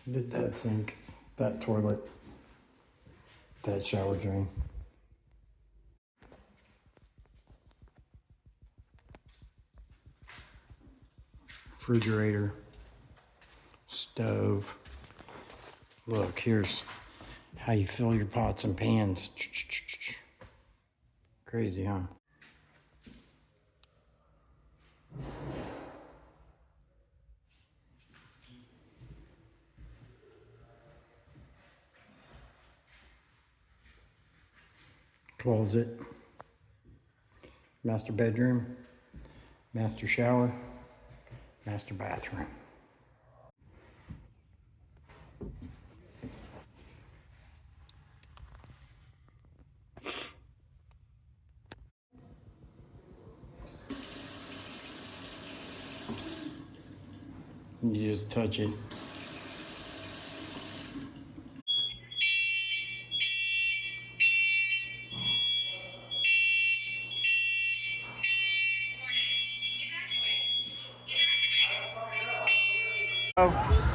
Did that sink, that toilet, that shower drain. Refrigerator, stove. Look, here's how you fill your pots and pans. Crazy, huh? Closet, master bedroom, master shower, master bathroom. You just touch it. Oh.